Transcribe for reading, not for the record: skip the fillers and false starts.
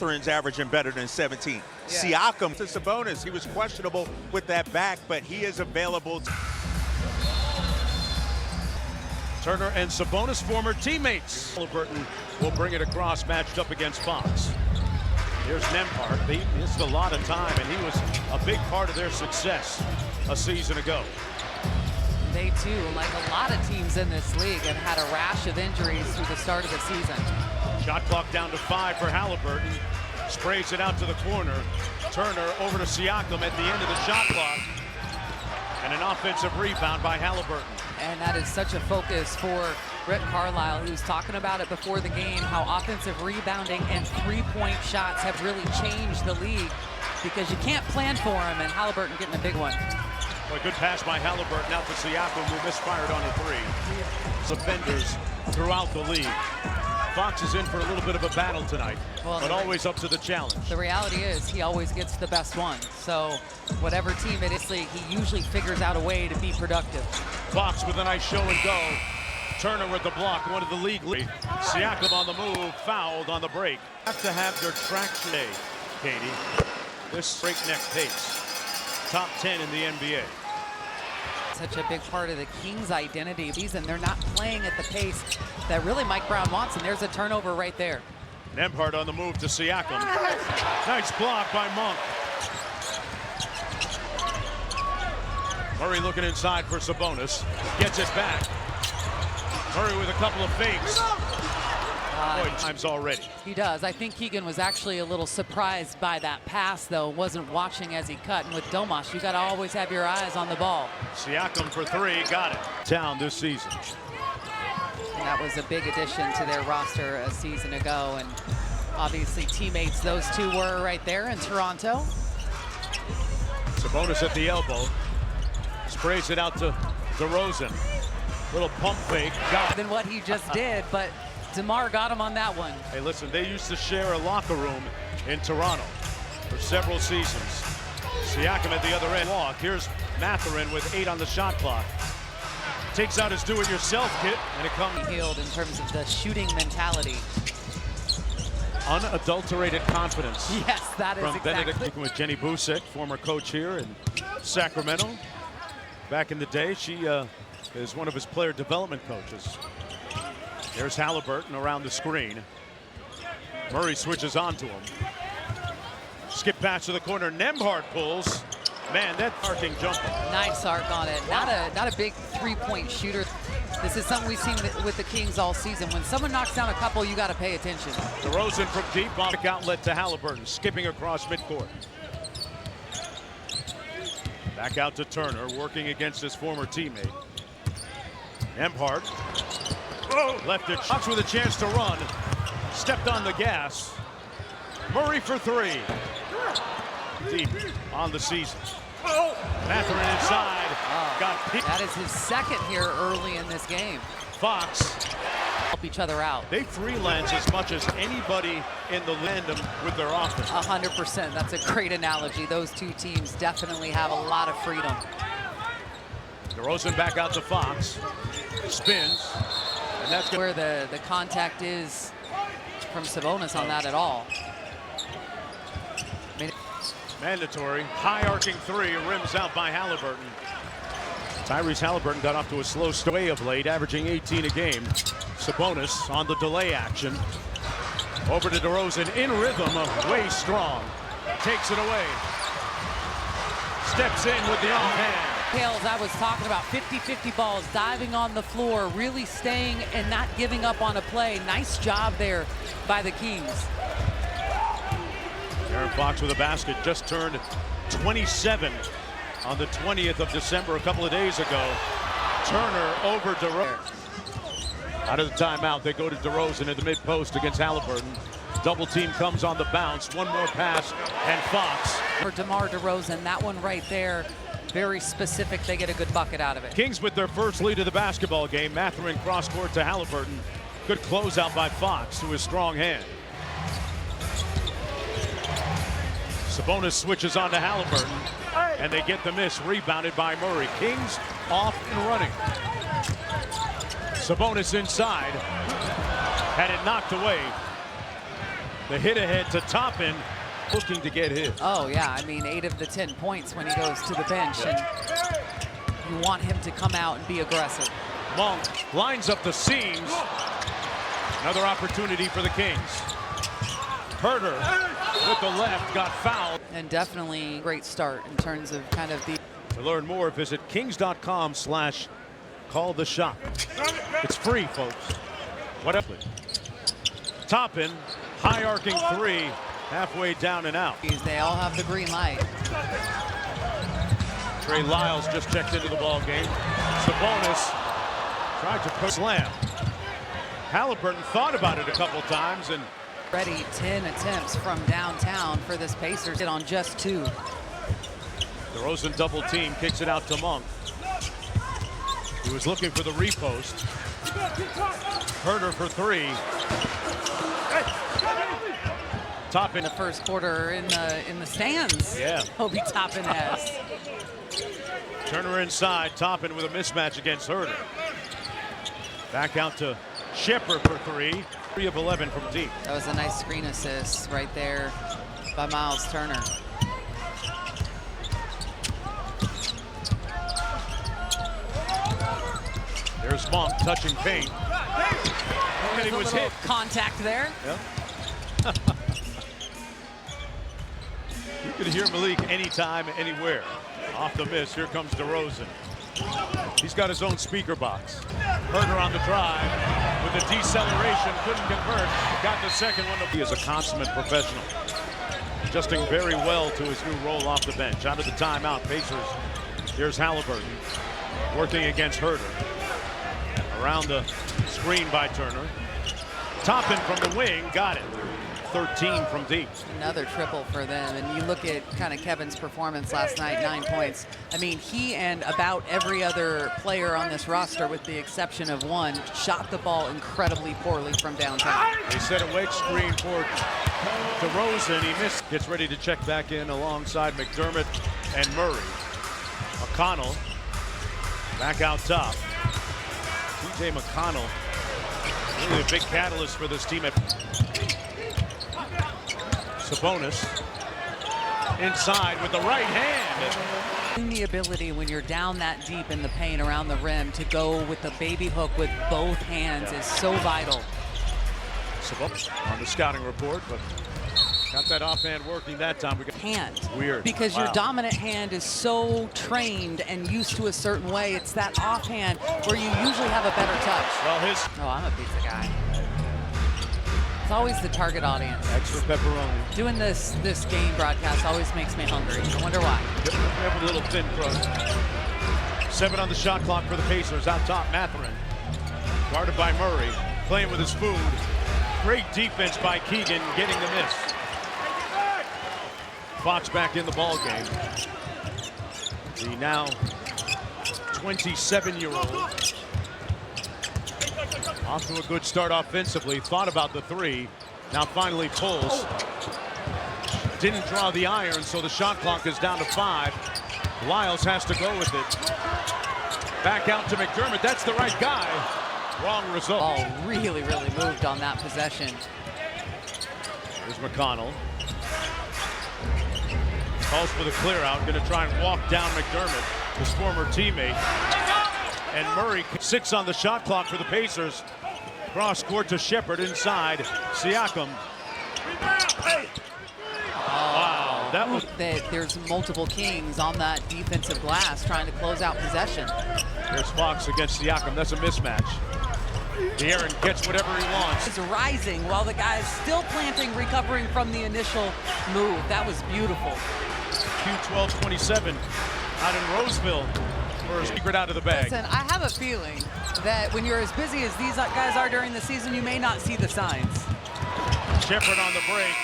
Matherin's averaging better than 17. Yeah. Siakam to Sabonis. He was questionable with that back, but he is available. Turner and Sabonis, former teammates. Halliburton will bring it across, matched up against Fox. Here's Nembhard. They missed a lot of time, and he was a big part of their success a season ago. They too, like a lot of teams in this league, have had a rash of injuries through the start of the season. Shot clock down to 5 for Halliburton. Sprays it out to the corner. Turner over to Siakam at the end of the shot clock. And an offensive rebound by Halliburton. And that is such a focus for Rick Carlisle, who's talking about it before the game, how offensive rebounding and three-point shots have really changed the league because you can't plan for them, and Halliburton getting a big one. Well, a good pass by Halliburton out to Siakam, who misfired on a three. Defenders throughout the league. Fox is in for a little bit of a battle tonight, but always up to the challenge. The reality is he always gets the best one. So whatever team it is, he usually figures out a way to be productive. Fox with a nice show and go. Turner with the block, one of the league lead. Siakam on the move, fouled on the break. Have to have their traction today, Katie. This breakneck pace. Top 10 in the NBA. Such a big part of the Kings' identity, and they're not playing at the pace that really Mike Brown wants, and there's a turnover right there. Nembhard on the move to Siakam. Nice block by Monk. Murray looking inside for Sabonis. Gets it back. Murray with a couple of fakes. Times already. He does. I think Keegan was actually a little surprised by that pass, though. Wasn't watching as he cut. And with Domas, you got to always have your eyes on the ball. Siakam for three. Got it. Down this season. And that was a big addition to their roster a season ago. And obviously teammates those two were right there in Toronto. Sabonis at the elbow. Sprays it out to DeRozan. Little pump fake. Got it. Than what he just did, but DeMar got him on that one. Hey, listen, they used to share a locker room in Toronto for several seasons. Siakam at the other end. Walk. Here's Matherin with 8 on the shot clock. Takes out his do-it-yourself kit, and it comes. Healed in terms of the shooting mentality. Unadulterated confidence. Yes, that is from exactly. Benedict with Jenny Busek, former coach here in Sacramento. Back in the day, she is one of his player development coaches. There's Halliburton around the screen. Murray switches on to him. Skip pass to the corner. Nembhard pulls. Man, that arcing jumper. Nice arc on it. Not a big three-point shooter. This is something we've seen with the Kings all season. When someone knocks down a couple, you got to pay attention. DeRozan from deep, on the outlet to Halliburton, skipping across midcourt. Back out to Turner, working against his former teammate. Nembhard. Left it. Fox with a chance to run. Stepped on the gas. Murray for three. Deep on the season. Matherin inside. Got picked. That is his second here early in this game. Fox. Help each other out. They freelance as much as anybody in the tandem with their offense. 100%. That's a great analogy. Those two teams definitely have a lot of freedom. DeRozan back out to Fox. Spins. And that's where the contact is from Sabonis on that at all. Mandatory. High arcing three. Rims out by Halliburton. Tyrese Halliburton got off to a slow start of late, averaging 18 a game. Sabonis on the delay action. Over to DeRozan in rhythm, way strong. Takes it away. Steps in with the offhand. Tails, I was talking about 50-50 balls, diving on the floor, really staying and not giving up on a play. Nice job there by the Kings. Aaron Fox with a basket, just turned 27 on the 20th of December a couple of days ago. Turner over DeRozan. Out of the timeout, they go to DeRozan in the mid-post against Halliburton. Double team comes on the bounce. One more pass, and Fox. For DeMar DeRozan, that one right there, very specific. They get a good bucket out of it. Kings with their first lead of the basketball game. Matherin cross-court to Halliburton. Good closeout by Fox to his strong hand. Sabonis switches on to Halliburton, and they get the miss, rebounded by Murray. Kings off and running. Sabonis inside, had it knocked away. The hit ahead to Toppin, looking to get his. Oh, yeah. I mean, 8 of the 10 points when he goes to the bench. And you want him to come out and be aggressive. Monk lines up the seams. Another opportunity for the Kings. Herder with the left got fouled. And definitely great start in terms of kind of the... To learn more, visit kings.com/calltheshot. It's free, folks. Whatever. Toppin, high arcing three, halfway down and out. They all have the green light. Trey Lyles just checked into the ball game. Sabonis tried to put slam. Halliburton thought about it a couple times and Already 10 attempts from downtown for this Pacers. Hit on just 2. DeRozan double team, kicks it out to Monk. He was looking for the repost. Herder for 3. Toppin The first quarter in the stands. Yeah. Obi Toppin has. Turner inside, Toppin with a mismatch against Herder. Back out to Shepherd for 3. 3 of 11 from deep. That was a nice screen assist right there by Miles Turner. There's Monk touching paint. And he was hit. Contact there. Yep. You can hear Malik anytime, anywhere. Off the miss, here comes DeRozan. He's got his own speaker box. Herder on the drive with the deceleration, couldn't convert. Got the second one. He is a consummate professional. Adjusting very well to his new role off the bench. Out of the timeout, Pacers. Here's Halliburton working against Herder. Around the screen by Turner. Toppin from the wing, got it. 13 from deep. Another triple for them. And you look at kind of Kevin's performance last night, 9 points. I mean, he and about every other player on this roster, with the exception of one, shot the ball incredibly poorly from downtown. They set a wedge screen for DeRozan. He missed. Gets ready to check back in alongside McDermott and Murray. McConnell back out top. TJ McConnell, really a big catalyst for this team. Sabonis inside with the right hand. The ability when you're down that deep in the paint around the rim to go with the baby hook with both hands is so vital. Sabonis on the scouting report, but got that offhand working that time. We got Hand. Weird. Because your dominant hand is so trained and used to a certain way. It's that offhand where you usually have a better touch. Well, Oh, I'm a pizza guy. It's always the target audience. extra pepperoni. Doing this game broadcast always makes me hungry. I wonder why. We have a little thin crust. 7 on the shot clock for the Pacers. Out top, Mathurin. Guarded by Murray. Playing with his food. Great defense by Keegan, getting the miss. Fox back in the ball game. The now 27-year-old. Off to a good start offensively. Thought about the 3. Now finally pulls. Didn't draw the iron, so the shot clock is down to 5. Lyles has to go with it. Back out to McDermott. That's the right guy. Wrong result. Oh, really moved on that possession. Here's McConnell. Calls for the clear out. Going to try and walk down McDermott, his former teammate. And Murray, 6 on the shot clock for the Pacers. Cross court to Shepherd inside. Siakam. Wow, that was. There's multiple Kings on that defensive glass trying to close out possession. There's Fox against Siakam. That's a mismatch. De'Aaron gets whatever he wants. Is rising while the guy's still planting, recovering from the initial move. That was beautiful. Q12-27 out in Roseville for a secret out of the bag. Listen, I have a feeling that when you're as busy as these guys are during the season, you may not see the signs. Shepherd on the break.